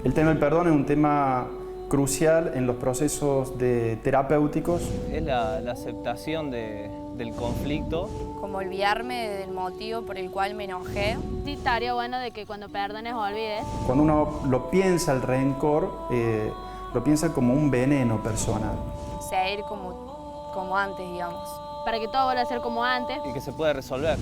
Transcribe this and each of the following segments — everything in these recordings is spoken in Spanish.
El tema del perdón es un tema crucial en los procesos terapéuticos. Es la aceptación del conflicto. Como olvidarme del motivo por el cual me enojé. Sí, estaría bueno de que cuando perdones olvides. Cuando uno lo piensa, el rencor, lo piensa como un veneno personal. Seguir como antes, digamos. Para que todo vuelva a ser como antes. Y que se pueda resolver.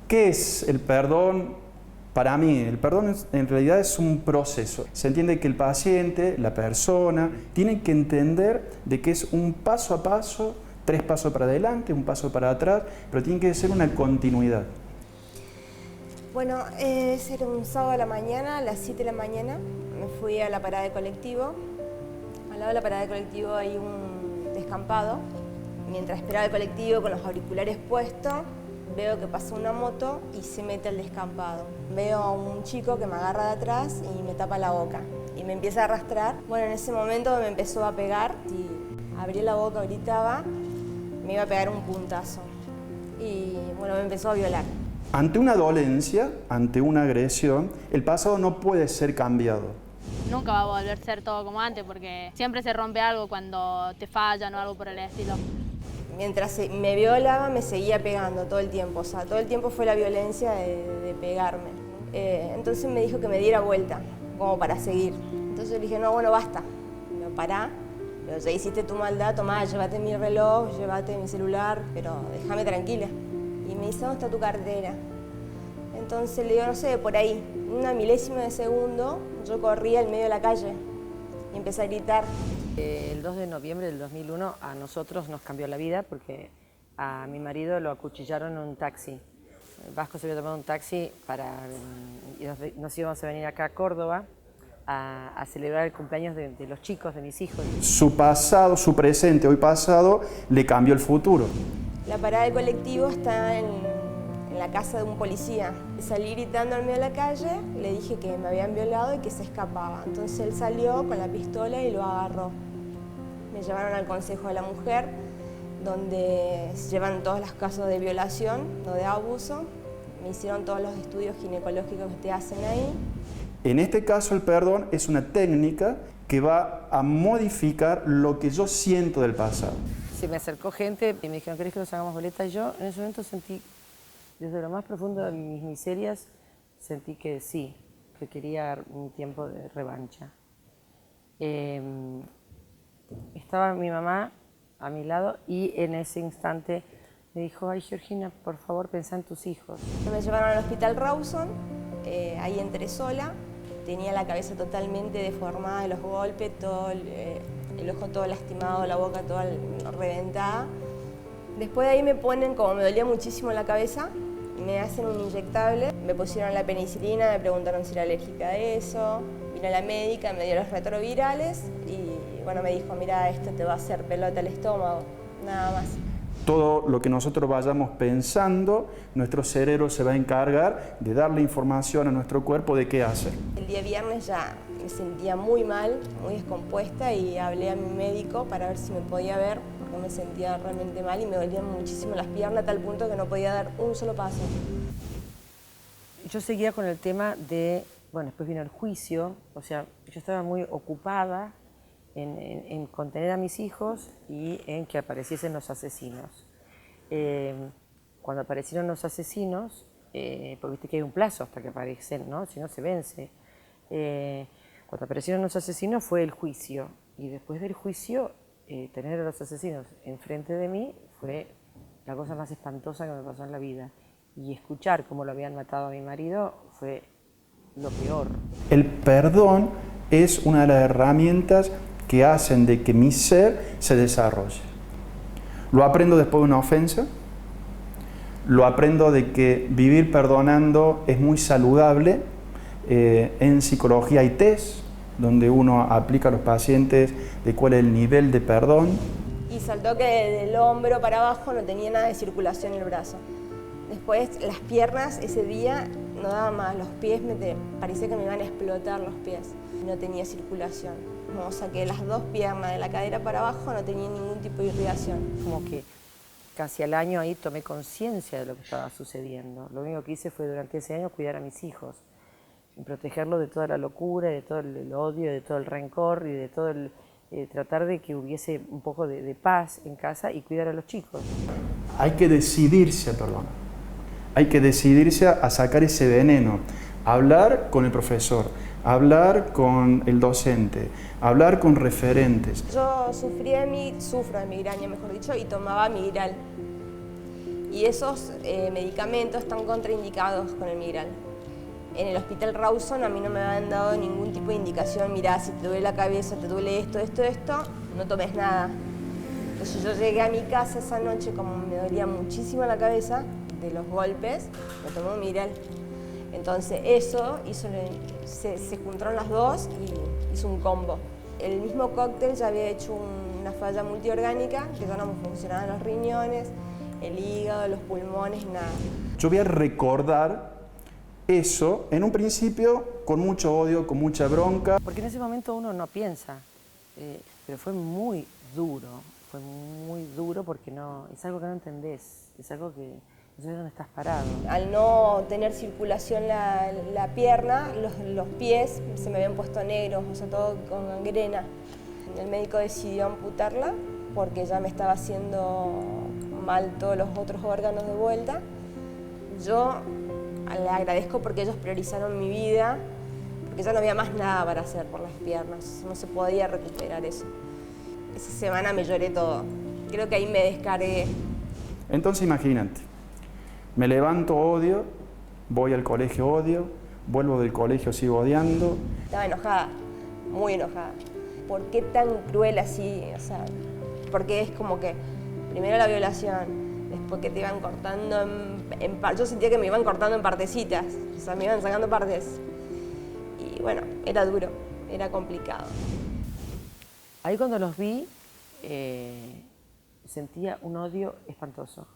¿Qué es el perdón? Para mí, el perdón en realidad es un proceso. Se entiende que el paciente, la persona, tiene que entender de que es un paso a paso, 3 pasos para adelante, un paso para atrás, pero tiene que ser una continuidad. Bueno, era un sábado a la mañana, a las 7 de la mañana, me fui a la parada de colectivo. Al lado de la parada de colectivo hay un descampado. Mientras esperaba el colectivo con los auriculares puestos, veo que pasa una moto y se mete al descampado. Veo a un chico que me agarra de atrás y me tapa la boca y me empieza a arrastrar. Bueno, en ese momento me empezó a pegar y abrí la boca, gritaba, me iba a pegar un puntazo y bueno, me empezó a violar. Ante una dolencia, ante una agresión, el pasado no puede ser cambiado. Nunca va a volver a ser todo como antes porque siempre se rompe algo cuando te fallan o algo por el estilo. Mientras me violaba, me seguía pegando todo el tiempo. O sea, todo el tiempo fue la violencia de pegarme. Entonces me dijo que me diera vuelta, como para seguir. Entonces le dije, no, bueno, basta. Me pará. Pero ya hiciste tu maldad, tomá, llévate mi reloj, llévate mi celular, pero déjame tranquila. Y me dice, ¿dónde está tu cartera? Entonces le digo, no sé, por ahí. Una milésima de segundo, yo corría al medio de la calle y empecé a gritar. El 2 de noviembre del 2001 a nosotros nos cambió la vida porque a mi marido lo acuchillaron en un taxi. Vasco se había tomado un taxi y nos íbamos a venir acá a Córdoba a celebrar el cumpleaños de los chicos, de mis hijos. Su pasado, su presente, hoy pasado, le cambió el futuro. La parada del colectivo está en la casa de un policía. Salí gritando al medio de la calle, le dije que me habían violado y que se escapaba. Entonces él salió con la pistola y lo agarró. Me llevaron al Consejo de la Mujer, donde se llevan todos los casos de violación o de abuso. Me hicieron todos los estudios ginecológicos que te hacen ahí. En este caso el perdón es una técnica que va a modificar lo que yo siento del pasado. Se me acercó gente y me dijeron, ¿querés que nos hagamos boleta? Y yo en ese momento sentí, desde lo más profundo de mis miserias, sentí que sí, que quería un tiempo de revancha. Estaba mi mamá a mi lado y en ese instante me dijo, ay Georgina, por favor pensá en tus hijos. Me llevaron al hospital Rawson, ahí entré sola, tenía la cabeza totalmente deformada de los golpes, todo el ojo todo lastimado, la boca toda reventada. Después de ahí me ponen, como me dolía muchísimo la cabeza, me hacen un inyectable, me pusieron la penicilina, me preguntaron si era alérgica a eso, vino la médica, me dio los retrovirales y bueno, me dijo, mira, esto te va a hacer pelota al estómago, nada más. Todo lo que nosotros vayamos pensando, nuestro cerebro se va a encargar de darle información a nuestro cuerpo de qué hacer. El día viernes ya me sentía muy mal, muy descompuesta y hablé a mi médico para ver si me podía ver, porque me sentía realmente mal y me dolían muchísimo las piernas a tal punto que no podía dar un solo paso. Yo seguía con el tema de, bueno, después vino el juicio, o sea, yo estaba muy ocupada en contener a mis hijos y en que apareciesen los asesinos. Cuando aparecieron los asesinos, porque viste que hay un plazo hasta que aparecen, ¿no? Si no se vence. Cuando aparecieron los asesinos fue el juicio y después del juicio tener a los asesinos enfrente de mí fue la cosa más espantosa que me pasó en la vida. Y escuchar cómo lo habían matado a mi marido fue lo peor. El perdón es una de las herramientas que hacen de que mi ser se desarrolle. Lo aprendo después de una ofensa, lo aprendo de que vivir perdonando es muy saludable, En psicología hay test donde uno aplica a los pacientes de cuál es el nivel de perdón. Y saltó que del hombro para abajo no tenía nada de circulación en el brazo. Después las piernas ese día no daba más, los pies parecía que me iban a explotar los pies. No tenía circulación. O sea que las dos piernas de la cadera para abajo no tenían ningún tipo de irrigación. Como que casi al año ahí tomé conciencia de lo que estaba sucediendo. Lo único que hice fue durante ese año cuidar a mis hijos, y protegerlos de toda la locura, de todo el odio, de todo el rencor y de todo el tratar de que hubiese un poco de paz en casa y cuidar a los chicos. Hay que decidirse a perdonar, hay que decidirse a sacar ese veneno, hablar con el profesor, hablar con el docente, hablar con referentes. Yo sufro de migraña, mejor dicho, y tomaba Migral. Y esos medicamentos están contraindicados con el Migral. En el hospital Rawson a mí no me habían dado ningún tipo de indicación, mirá, si te duele la cabeza, te duele esto, no tomes nada. Entonces yo llegué a mi casa esa noche, como me dolía muchísimo la cabeza de los golpes, me tomé un Migral. Entonces eso se juntaron las dos y hizo un combo. El mismo cóctel ya había hecho una falla multiorgánica, que ya no me funcionaban los riñones, el hígado, los pulmones, nada. Yo voy a recordar eso, en un principio, con mucho odio, con mucha bronca. Porque en ese momento uno no piensa, pero fue muy duro porque es algo que no entendés, es algo que no sabes dónde estás parado. Al no tener circulación la pierna, los pies se me habían puesto negros, o sea, todo con gangrena. El médico decidió amputarla porque ya me estaba haciendo mal todos los otros órganos de vuelta. Yo le agradezco porque ellos priorizaron mi vida, porque ya no había más nada para hacer por las piernas, no se podía recuperar eso. Esa semana me lloré todo, creo que ahí me descargué. Entonces imagínate, me levanto odio, voy al colegio odio, vuelvo del colegio sigo odiando. Estaba enojada, muy enojada. ¿Por qué tan cruel así? O sea, porque es como que primero la violación, después que te iban cortando en partes. Yo sentía que me iban cortando en partecitas, o sea, me iban sacando partes. Y bueno, era duro, era complicado. Ahí cuando los vi, sentía un odio espantoso.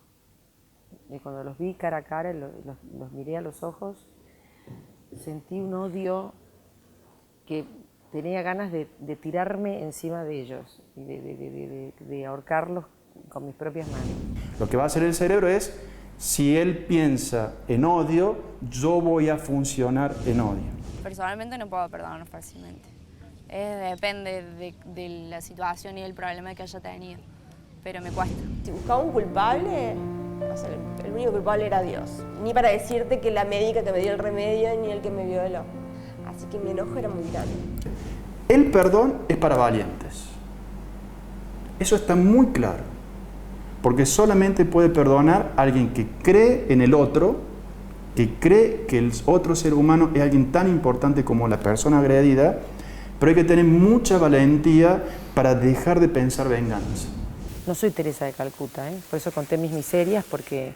Y cuando los vi cara a cara, los miré a los ojos, sentí un odio que tenía ganas de tirarme encima de ellos y de ahorcarlos con mis propias manos. Lo que va a hacer el cerebro es, si él piensa en odio, yo voy a funcionar en odio. Personalmente no puedo perdonar fácilmente. Depende de la situación y el problema que haya tenido, pero me cuesta. Si buscaba un culpable, o sea, el único culpable era Dios. Ni para decirte que la médica que me dio el remedio, ni el que me violó. Así que mi enojo era muy grande. El perdón es para valientes. Eso está muy claro. Porque solamente puede perdonar alguien que cree en el otro, que cree que el otro ser humano es alguien tan importante como la persona agredida, pero hay que tener mucha valentía para dejar de pensar venganza. No soy Teresa de Calcuta, por eso conté mis miserias, porque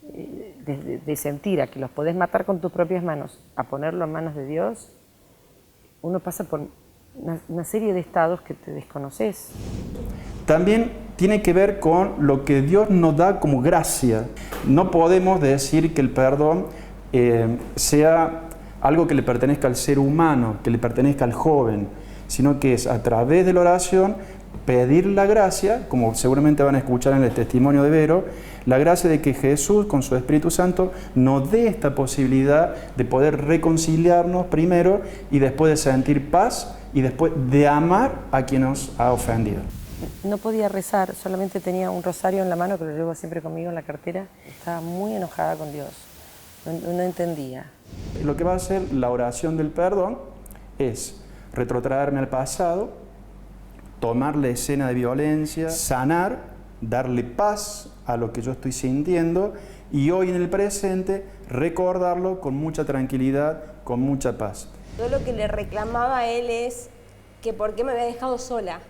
de sentir a que los podés matar con tus propias manos, a ponerlo en manos de Dios, uno pasa por una serie de estados que te desconoces. También tiene que ver con lo que Dios nos da como gracia. No podemos decir que el perdón sea algo que le pertenezca al ser humano, que le pertenezca al joven, sino que es a través de la oración pedir la gracia, como seguramente van a escuchar en el testimonio de Vero, la gracia de que Jesús con su Espíritu Santo nos dé esta posibilidad de poder reconciliarnos primero y después de sentir paz y después de amar a quien nos ha ofendido. No podía rezar, solamente tenía un rosario en la mano que lo llevo siempre conmigo en la cartera. Estaba muy enojada con Dios, no entendía. Lo que va a hacer la oración del perdón es retrotraerme al pasado, tomar la escena de violencia, sanar, darle paz a lo que yo estoy sintiendo y hoy en el presente recordarlo con mucha tranquilidad, con mucha paz. Yo lo que le reclamaba a él es que por qué me había dejado sola.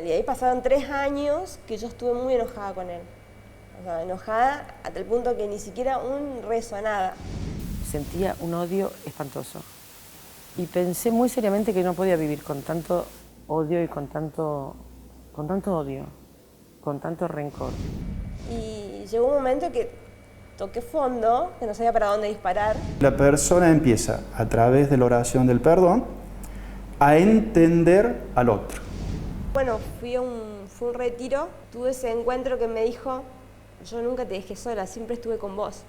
Y ahí pasaron 3 años que yo estuve muy enojada con él. O sea, enojada hasta el punto que ni siquiera un rezo, nada. Sentía un odio espantoso. Y pensé muy seriamente que no podía vivir con tanto odio y con tanto odio, con tanto rencor. Y llegó un momento que toqué fondo, que no sabía para dónde disparar. La persona empieza, a través de la oración del perdón, a entender al otro. Bueno, fue un retiro, tuve ese encuentro que me dijo, yo nunca te dejé sola, siempre estuve con vos.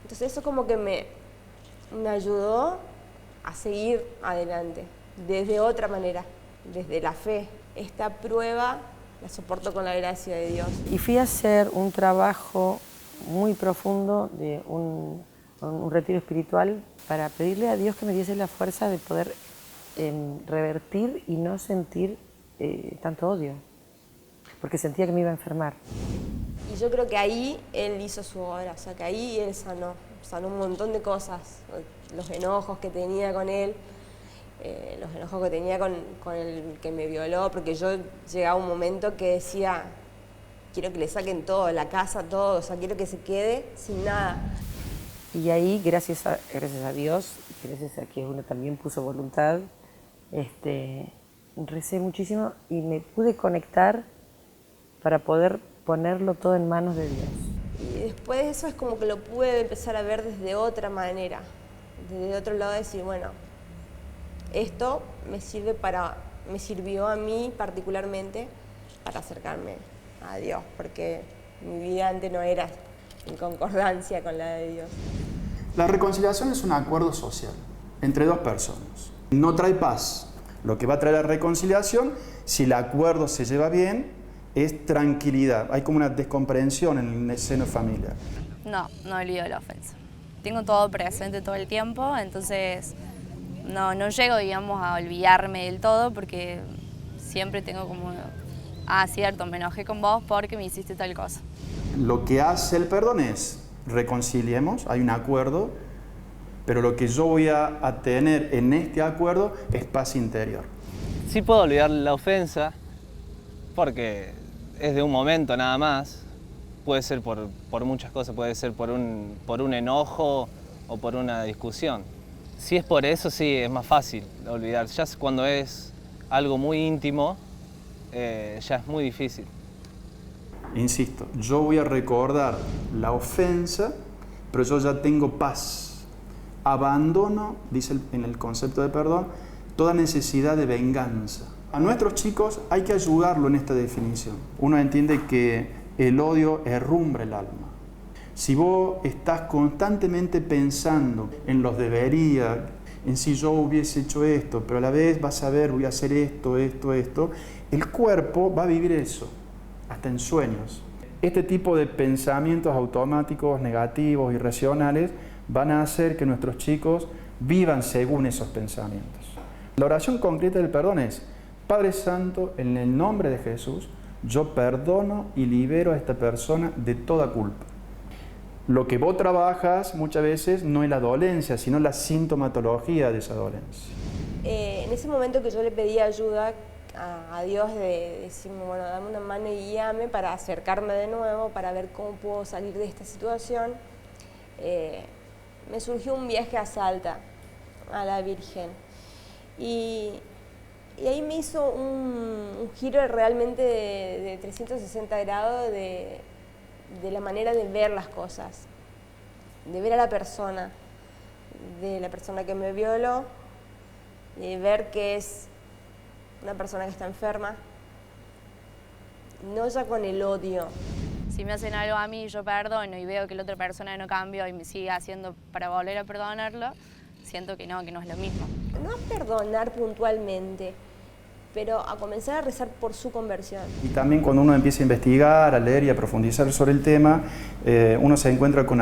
Entonces eso como que me ayudó a seguir adelante, desde otra manera, desde la fe. Esta prueba la soporto con la gracia de Dios. Y fui a hacer un trabajo muy profundo de un retiro espiritual para pedirle a Dios que me diese la fuerza de poder revertir y no sentir tanto odio, porque sentía que me iba a enfermar. Y yo creo que ahí Él hizo su obra, o sea, que ahí Él sanó un montón de cosas, los enojos que tenía con Él, los enojos que tenía con el que me violó, porque yo llegaba a un momento que decía, quiero que le saquen todo, la casa, todo, o sea, quiero que se quede sin nada. Y ahí, gracias a Dios, gracias a que uno también puso voluntad, recé muchísimo y me pude conectar para poder ponerlo todo en manos de Dios. Y después de eso es como que lo pude empezar a ver desde otra manera, desde otro lado, decir, bueno, esto me sirvió a mí particularmente para acercarme a Dios, porque mi vida antes no era en concordancia con la de Dios. La reconciliación es un acuerdo social entre dos personas. No trae paz. Lo que va a traer la reconciliación, si el acuerdo se lleva bien, es tranquilidad. Hay como una descomprensión en el seno familiar. No olvido la ofensa. Tengo todo presente todo el tiempo, entonces no llego, digamos, a olvidarme del todo porque siempre tengo como, cierto, me enojé con vos porque me hiciste tal cosa. Lo que hace el perdón es reconciliemos, hay un acuerdo, pero lo que yo voy a tener en este acuerdo es paz interior. Sí puedo olvidar la ofensa porque es de un momento nada más. Puede ser por muchas cosas, puede ser por un enojo o por una discusión. Si es por eso, sí, es más fácil olvidar. Ya cuando es algo muy íntimo, ya es muy difícil. Insisto, yo voy a recordar la ofensa, pero yo ya tengo paz. Abandono, dice en el concepto de perdón, toda necesidad de venganza. A nuestros chicos hay que ayudarlo en esta definición. Uno entiende que el odio herrumbra el alma. Si vos estás constantemente pensando en los debería, en si yo hubiese hecho esto, pero a la vez vas a ver, voy a hacer esto, el cuerpo va a vivir eso, hasta en sueños. Este tipo de pensamientos automáticos, negativos, irracionales, van a hacer que nuestros chicos vivan según esos pensamientos. La oración concreta del perdón es: Padre Santo, en el nombre de Jesús, yo perdono y libero a esta persona de toda culpa. Lo que vos trabajas muchas veces no es la dolencia, sino la sintomatología de esa dolencia. En ese momento que yo le pedí ayuda a Dios de decirme, bueno, dame una mano y guíame para acercarme de nuevo, para ver cómo puedo salir de esta situación, me surgió un viaje a Salta, a la Virgen. Y ahí me hizo un giro realmente de 360 grados de la manera de ver las cosas, de ver a la persona, de la persona que me violó, de ver que es una persona que está enferma, no ya con el odio. Si me hacen algo a mí, yo perdono y veo que la otra persona no cambió y me sigue haciendo para volver a perdonarlo, siento que no es lo mismo. No a perdonar puntualmente, pero a comenzar a rezar por su conversión. Y también cuando uno empieza a investigar, a leer y a profundizar sobre el tema, uno se encuentra con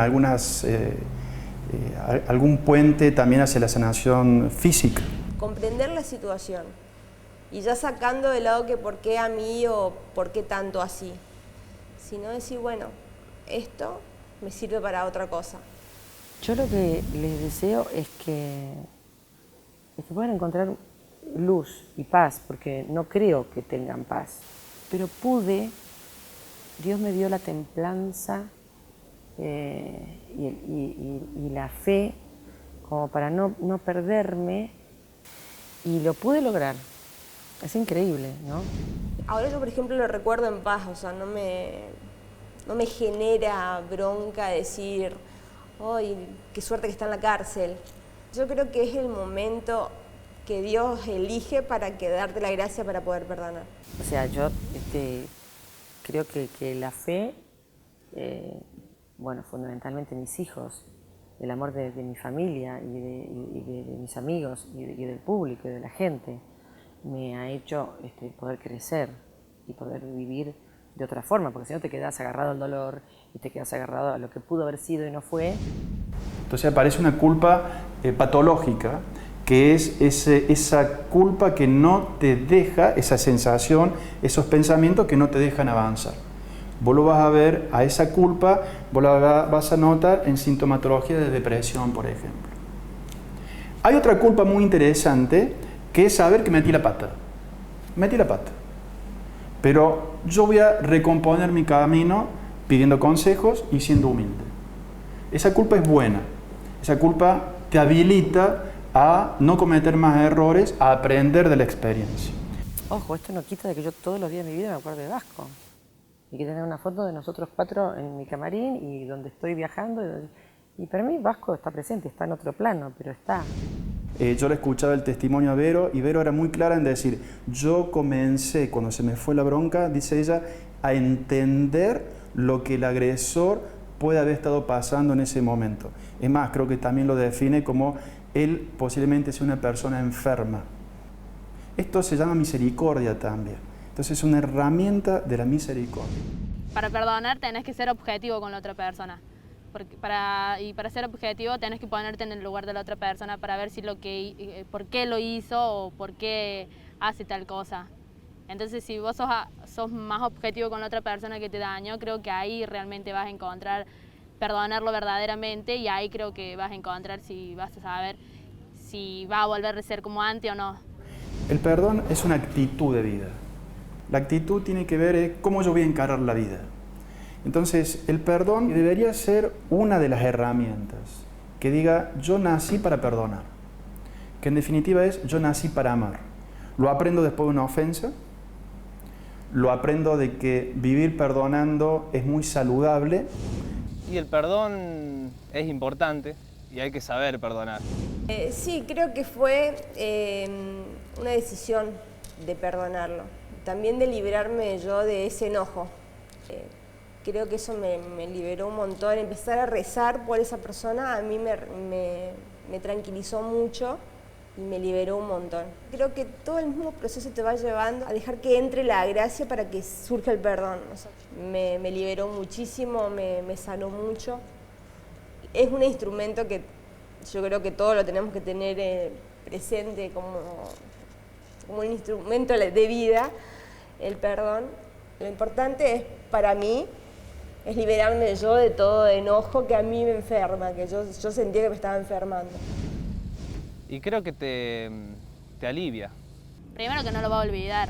algún puente también hacia la sanación física. Comprender la situación y ya sacando de lado que por qué a mí o por qué tanto así, sino decir, bueno, esto me sirve para otra cosa. Yo lo que les deseo es que puedan encontrar luz y paz, porque no creo que tengan paz. Pero Dios me dio la templanza y la fe como para no perderme, y lo pude lograr. Es increíble, ¿no? Ahora yo, por ejemplo, lo recuerdo en paz, o sea, no me genera bronca decir, ¡ay, qué suerte que está en la cárcel! Yo creo que es el momento que Dios elige para darte la gracia para poder perdonar. O sea, yo creo que la fe, bueno, fundamentalmente mis hijos, el amor de mi familia y de mis amigos y del público y de la gente, me ha hecho poder crecer y poder vivir de otra forma, porque si no te quedas agarrado al dolor y te quedas agarrado a lo que pudo haber sido y no fue. Entonces aparece una culpa patológica, que es esa culpa que no te deja, esa sensación, esos pensamientos que no te dejan avanzar. Vos lo vas a ver a esa culpa, vos la vas a notar en sintomatología de depresión, por ejemplo. Hay otra culpa muy interesante, que es saber que metí la pata. Metí la pata. Pero yo voy a recomponer mi camino pidiendo consejos y siendo humilde. Esa culpa es buena. Esa culpa te habilita a no cometer más errores, a aprender de la experiencia. Ojo, esto no quita de que yo todos los días de mi vida me acuerdo de Vasco. Y que tener una foto de nosotros 4 en mi camarín y donde estoy viajando. Y para mí Vasco está presente, está en otro plano, pero está. Yo le escuchaba el testimonio a Vero y Vero era muy clara en decir, yo comencé, cuando se me fue la bronca, dice ella, a entender lo que el agresor puede haber estado pasando en ese momento. Es más, creo que también lo define como él posiblemente sea una persona enferma. Esto se llama misericordia también. Entonces es una herramienta de la misericordia. Para perdonar tenés que ser objetivo con la otra persona. Para ser objetivo tenés que ponerte en el lugar de la otra persona para ver si por qué lo hizo o por qué hace tal cosa. Entonces si vos sos más objetivo con la otra persona que te dañó, creo que ahí realmente vas a encontrar perdonarlo verdaderamente, y ahí creo que vas a encontrar si vas a saber si va a volver a ser como antes o no. El perdón es una actitud de vida. La actitud tiene que ver con cómo yo voy a encarar la vida. Entonces, el perdón debería ser una de las herramientas que diga, yo nací para perdonar. Que en definitiva es, yo nací para amar. Lo aprendo después de una ofensa, lo aprendo de que vivir perdonando es muy saludable. Y el perdón es importante y hay que saber perdonar. Sí, creo que fue una decisión de perdonarlo. También de librarme yo de ese enojo. Creo que eso me liberó un montón. Empezar a rezar por esa persona a mí me tranquilizó mucho y me liberó un montón. Creo que todo el mismo proceso te va llevando a dejar que entre la gracia para que surja el perdón. O sea, me liberó muchísimo, me sanó mucho. Es un instrumento que yo creo que todos lo tenemos que tener presente como un instrumento de vida, el perdón. Lo importante es, para mí, es liberarme yo de todo enojo que a mí me enferma, que yo sentía que me estaba enfermando. Y creo que te alivia. Primero que no lo va a olvidar,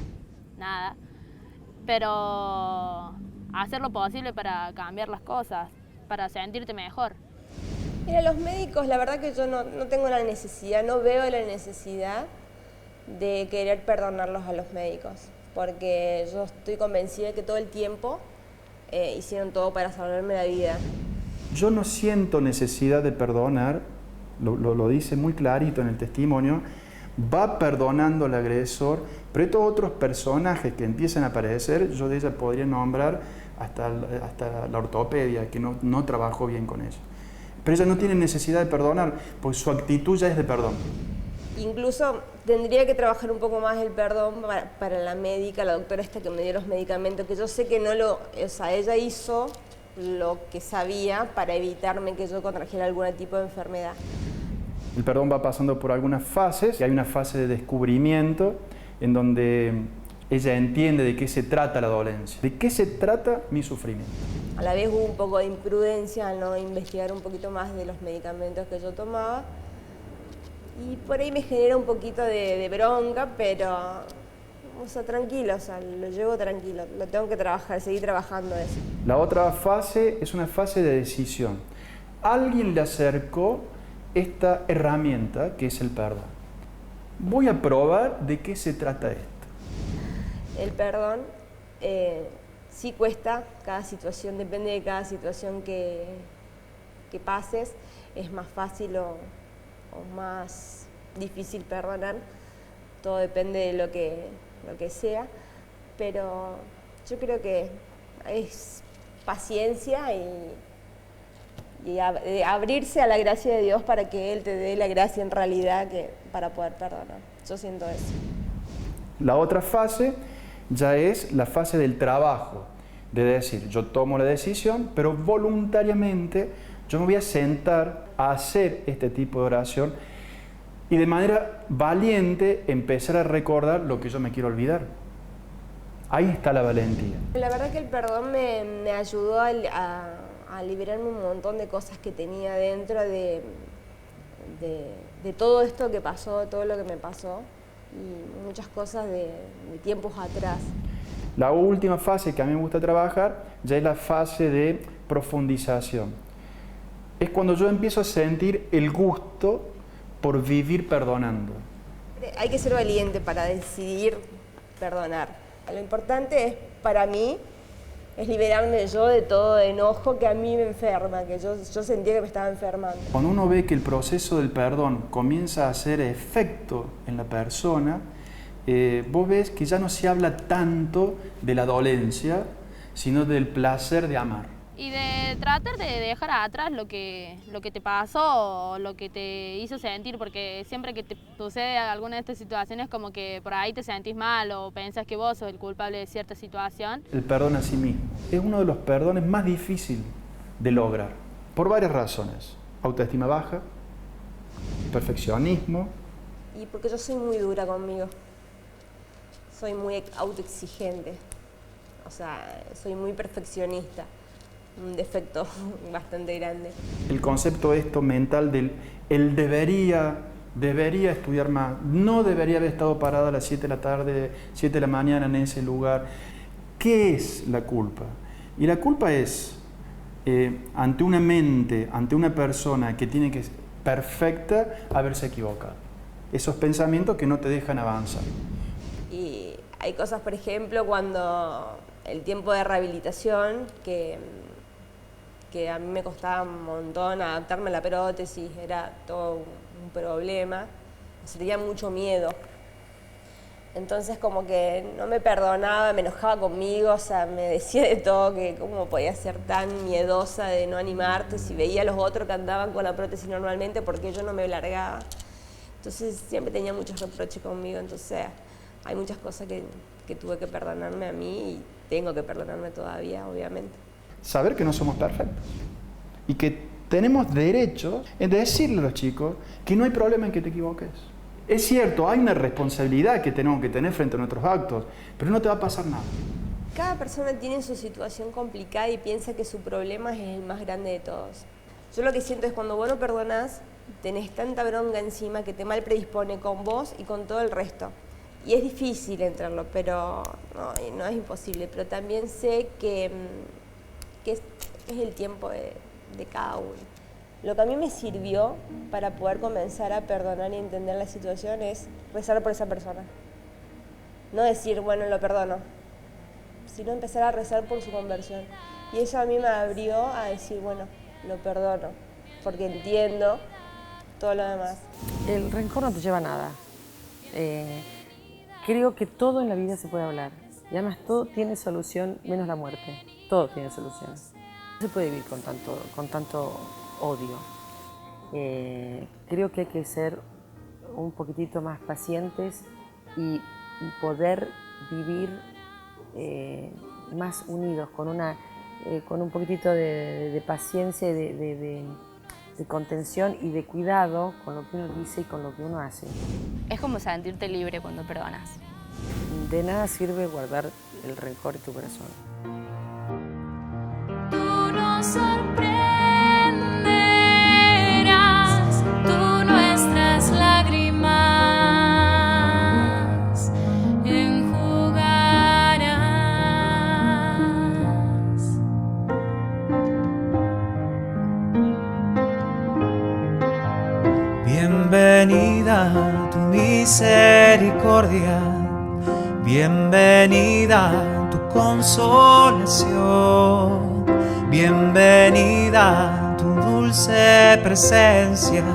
nada, pero hacer lo posible para cambiar las cosas, para sentirte mejor. Mira, los médicos, la verdad que yo no tengo la necesidad, no veo la necesidad de querer perdonarlos a los médicos, porque yo estoy convencida de que todo el tiempo hicieron todo para salvarme la vida. Yo no siento necesidad de perdonar, lo dice muy clarito en el testimonio, va perdonando al agresor, pero estos otros personajes que empiezan a aparecer, yo de ella podría nombrar hasta la ortopedia, que no trabajó bien con ella. Pero ella no tiene necesidad de perdonar, porque su actitud ya es de perdón. Incluso tendría que trabajar un poco más el perdón para la médica, la doctora esta que me dio los medicamentos, que yo sé que ella hizo lo que sabía para evitarme que yo contrajera algún tipo de enfermedad. El perdón va pasando por algunas fases, y hay una fase de descubrimiento en donde ella entiende de qué se trata la dolencia, de qué se trata mi sufrimiento. A la vez hubo un poco de imprudencia al no investigar un poquito más de los medicamentos que yo tomaba, y por ahí me genera un poquito de bronca, pero tranquilo, lo llevo tranquilo, lo tengo que trabajar, seguir trabajando eso. La otra fase es una fase de decisión. Alguien le acercó esta herramienta que es el perdón. Voy a probar de qué se trata esto. El perdón sí cuesta, cada situación, depende de cada situación que pases, es más fácil o más difícil perdonar, todo depende de lo que sea, pero yo creo que es paciencia y abrirse a la gracia de Dios para que Él te dé la gracia en realidad para poder perdonar. Yo siento eso. La otra fase ya es la fase del trabajo, de decir, yo tomo la decisión, pero voluntariamente yo me voy a sentar a hacer este tipo de oración y de manera valiente empezar a recordar lo que yo me quiero olvidar. Ahí está la valentía. La verdad que el perdón me ayudó a liberarme un montón de cosas que tenía dentro de todo esto que pasó, todo lo que me pasó y muchas cosas de tiempos atrás. La última fase que a mí me gusta trabajar ya es la fase de profundización. Es cuando yo empiezo a sentir el gusto por vivir perdonando. Hay que ser valiente para decidir perdonar. Lo importante es, para mí, es liberarme yo de todo enojo que a mí me enferma, que yo sentía que me estaba enfermando. Cuando uno ve que el proceso del perdón comienza a hacer efecto en la persona, vos ves que ya no se habla tanto de la dolencia, sino del placer de amar. Y de tratar de dejar atrás lo que te pasó o lo que te hizo sentir, porque siempre que te sucede alguna de estas situaciones como que por ahí te sentís mal o pensás que vos sos el culpable de cierta situación. El perdón a sí mismo es uno de los perdones más difíciles de lograr, por varias razones. Autoestima baja, perfeccionismo. Y porque yo soy muy dura conmigo. Soy muy autoexigente. O sea, soy muy perfeccionista. Un defecto bastante grande. El concepto esto mental del él debería estudiar más, no debería haber estado parada a las 7 de la tarde, 7 de la mañana en ese lugar. ¿Qué es la culpa? Y la culpa es ante una mente, ante una persona que tiene que ser perfecta, haberse equivocado. Esos pensamientos que no te dejan avanzar. Y hay cosas, por ejemplo, cuando el tiempo de rehabilitación, que a mí me costaba un montón adaptarme a la prótesis, era todo un problema, tenía mucho miedo. Entonces como que no me perdonaba, me enojaba conmigo, o sea, me decía de todo, que cómo podía ser tan miedosa de no animarte si veía a los otros que andaban con la prótesis normalmente, porque yo no me largaba. Entonces siempre tenía muchos reproches conmigo, entonces hay muchas cosas que tuve que perdonarme a mí y tengo que perdonarme todavía, obviamente. Saber que no somos perfectos y que tenemos derecho en decirle a los chicos que no hay problema en que te equivoques. Es cierto, hay una responsabilidad que tenemos que tener frente a nuestros actos, pero no te va a pasar nada. Cada persona tiene su situación complicada y piensa que su problema es el más grande de todos. Yo lo que siento es cuando vos no perdonás, tenés tanta bronca encima que te mal predispone con vos y con todo el resto. Y es difícil entrarlo, pero no es imposible. Pero también sé que es el tiempo de cada uno. Lo que a mí me sirvió para poder comenzar a perdonar y entender la situación es rezar por esa persona. No decir, bueno, lo perdono, sino empezar a rezar por su conversión. Y eso a mí me abrió a decir, bueno, lo perdono, porque entiendo todo lo demás. El rencor no te lleva a nada. Creo que todo en la vida se puede hablar. Y además todo tiene solución, menos la muerte. Todo tiene solución. No se puede vivir con tanto odio. Creo que hay que ser un poquitito más pacientes y poder vivir más unidos, con un poquitito de paciencia y de contención y de cuidado con lo que uno dice y con lo que uno hace. Es como sentirte libre cuando perdonas. De nada sirve guardar el rencor en tu corazón. Tú nos sorprendes. Bienvenida tu misericordia, bienvenida tu consolación, bienvenida tu dulce presencia.